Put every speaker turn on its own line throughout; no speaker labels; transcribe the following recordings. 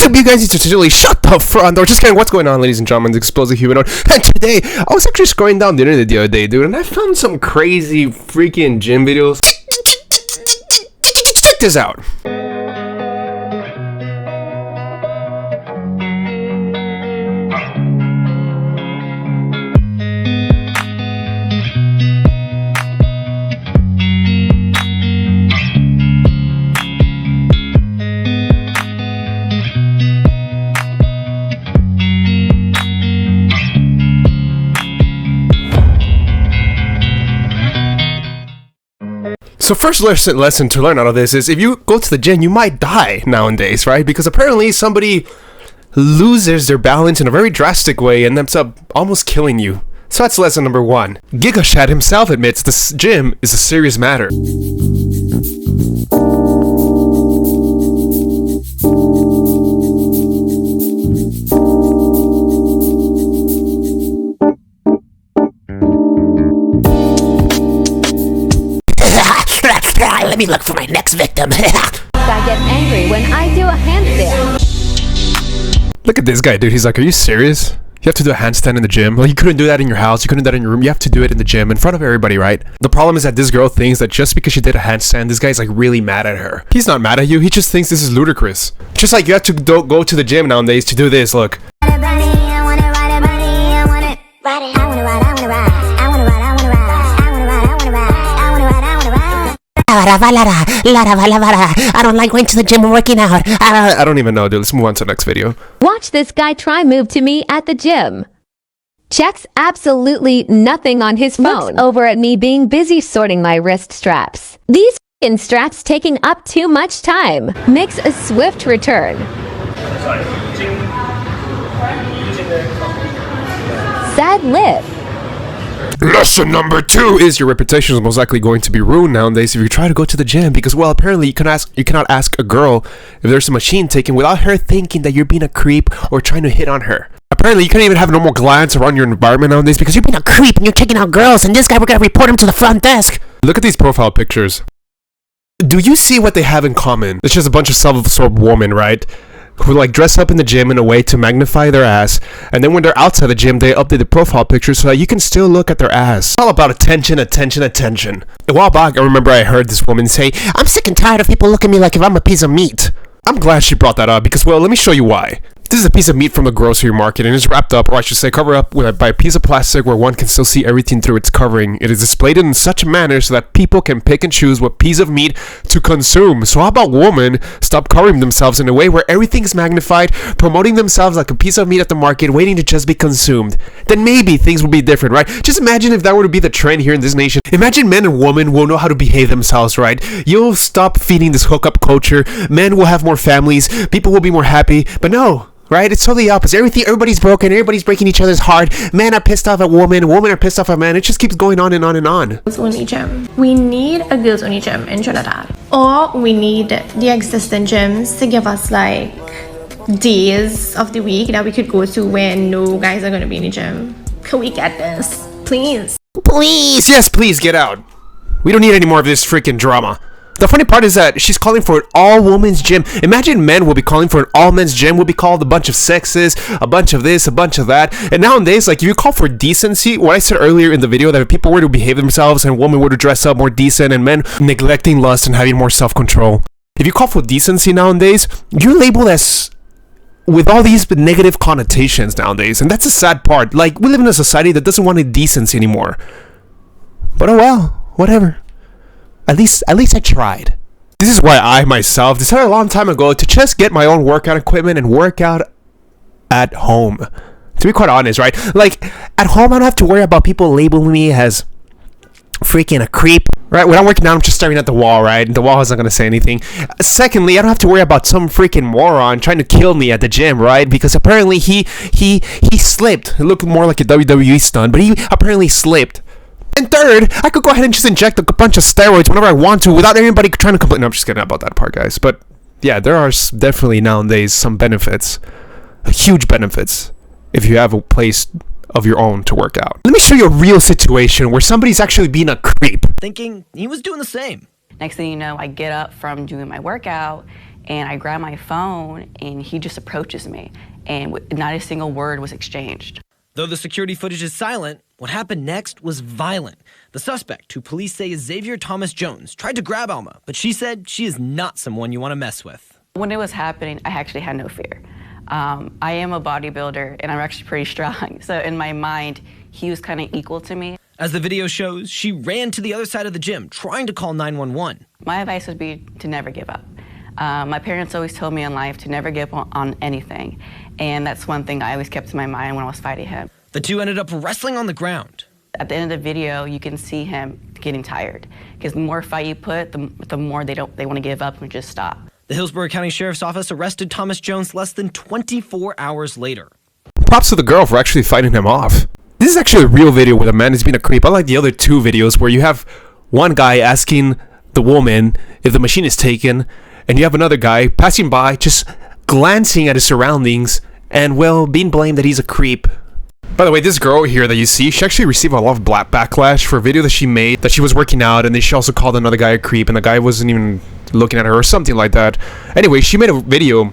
You guys need to totally shut the front door. Just kidding. What's going on, ladies and gentlemen? The explosive humanoid. And today, I was actually scrolling down the internet the other day, dude, and I found some crazy freaking gym videos. Check this out. So first lesson to learn out of this is if you go to the gym, you might die nowadays, right? Because apparently somebody loses their balance in a very drastic way and ends up almost killing you. So that's lesson number 1. Giga Chad himself admits this gym is a serious matter.
Let me look for my next victim.
I get angry when I do a handstand.
Look at this guy, dude. He's like, are you serious? You have to do a handstand in the gym? Well, you couldn't do that in your house. You couldn't do that in your room. You have to do it in the gym in front of everybody, right? The problem is that this girl thinks that just because she did a handstand, this guy's like really mad at her. He's not mad at you. He just thinks this is ludicrous. Just like you have to go to the gym nowadays to do this. Look.
I don't like going to the gym and working out.
I don't even know, dude. Let's move on to the next video.
Watch this guy try move to me at the gym. Checks absolutely nothing on his phone. Looks over at me being busy sorting my wrist straps. These f***ing straps taking up too much time. Makes a swift return. Sad lip.
Lesson number 2 is your reputation is most likely going to be ruined nowadays if you try to go to the gym because, well, apparently you cannot ask a girl if there's a machine taken without her thinking that you're being a creep or trying to hit on her. Apparently you can't even have a normal glance around your environment nowadays because you're being a creep and you're taking out girls, and this guy, we're gonna report him to the front desk. Look at these profile pictures. Do you see what they have in common? It's just a bunch of self-absorbed women, right? Who like dress up in the gym in a way to magnify their ass, and then when they're outside the gym they update the profile picture so that you can still look at their ass. It's all about attention, attention, attention. A while back I remember I heard this woman say, "I'm sick and tired of people looking at me like if I'm a piece of meat." I'm glad she brought that up because, well, let me show you why. This is a piece of meat from the grocery market and it's wrapped up, or I should say covered up by a piece of plastic where one can still see everything through its covering. It is displayed in such a manner so that people can pick and choose what piece of meat to consume. So how about women stop covering themselves in a way where everything is magnified, promoting themselves like a piece of meat at the market, waiting to just be consumed? Then maybe things would be different, right? Just imagine if that were to be the trend here in this nation. Imagine men and women will know how to behave themselves, right? You'll stop feeding this hookup culture. Men will have more families. People will be more happy. But no. Right? It's totally opposite. Everybody's broken. Everybody's breaking each other's heart. Men are pissed off at women. Women are pissed off at men. It just keeps going on and on and on.
Girls only gym. We need a girls only gym in Trinidad. Or we need the existing gyms to give us like days of the week that we could go to where no guys are going to be in the gym. Can we get this? Please.
Please. Yes, please get out. We don't need any more of this freaking drama. The funny part is that she's calling for an all-women's gym. Imagine men will be calling for an all-men's gym. Will be called a bunch of sexes, a bunch of this, a bunch of that. And nowadays, like, if you call for decency, what I said earlier in the video, that if people were to behave themselves and women were to dress up more decent and men neglecting lust and having more self-control, if you call for decency nowadays, you're labeled as with all these negative connotations nowadays. And that's the sad part. Like, we live in a society that doesn't want decency anymore. But oh well, whatever. At least I tried. This is why I myself decided a long time ago to just get my own workout equipment and work out at home. To be quite honest, right? Like, at home I don't have to worry about people labeling me as freaking a creep, right? When I'm working out, I'm just staring at the wall, right? The wall isn't gonna say anything. Secondly, I don't have to worry about some freaking moron trying to kill me at the gym, right? Because apparently he slipped. It looked more like a WWE stunt, but he apparently slipped. And third, I could go ahead and just inject a bunch of steroids whenever I want to without anybody trying to complain. No, I'm just kidding about that part, guys. But yeah, there are definitely nowadays some benefits, huge benefits, if you have a place of your own to work out. Let me show you a real situation where somebody's actually being a creep.
Thinking he was doing the same.
Next thing you know, I get up from doing my workout
and I grab my phone, and he just approaches me, and not a single word was exchanged.
Though the security footage is silent, what happened next was violent. The suspect, who police say is Xavier Thomas Jones, tried to grab Alma, but she said she is not someone you want to mess with.
When it was happening, I actually had no fear. I am a bodybuilder, and I'm actually pretty strong, so in my mind, he was kind of equal to me.
As the video shows, she ran to the other side of the gym, trying to call 911.
My advice would be to never give up. My parents always told me in life to never give up on anything, and that's one thing I always kept in my mind when I was fighting him.
The two ended up wrestling on the ground.
At the end of the video, you can see him getting tired, because the more fight you put, the more they want to give up and just stop.
The Hillsborough County Sheriff's Office arrested Thomas Jones less than 24 hours later.
Props to the girl for actually fighting him off. This is actually a real video where the man is being a creep. Unlike the other two videos where you have one guy asking the woman if the machine is taken, and you have another guy passing by just glancing at his surroundings and, well, being blamed that he's a creep. By the way, this girl here that you see, she actually received a lot of backlash for a video that she made that she was working out, and then she also called another guy a creep, and the guy wasn't even looking at her or something like that. Anyway, she made a video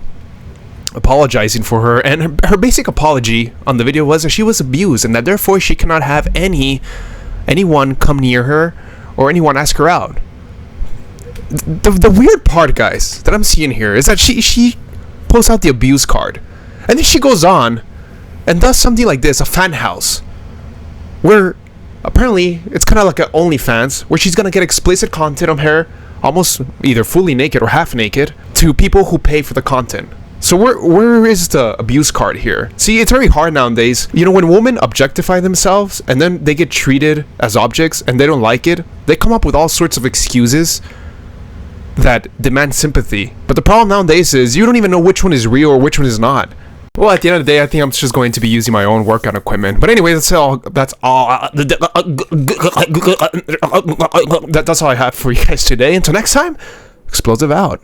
apologizing for her, and her basic apology on the video was that she was abused and that therefore she cannot have anyone come near her or anyone ask her out. The weird part, guys, that I'm seeing here is that she pulls out the abuse card, and then she goes on and does something like this, a fan house, where apparently it's kind of like an OnlyFans, where she's gonna get explicit content of her, almost either fully naked or half naked, to people who pay for the content. So where is the abuse card here? See, it's very hard nowadays. You know, when women objectify themselves and then they get treated as objects and they don't like it, they come up with all sorts of excuses that demand sympathy. But the problem nowadays is you don't even know which one is real or which one is not. Well, at the end of the day, I think I'm just going to be using my own workout equipment. But anyway, that's all I have for you guys today. Until next time, Explosive out.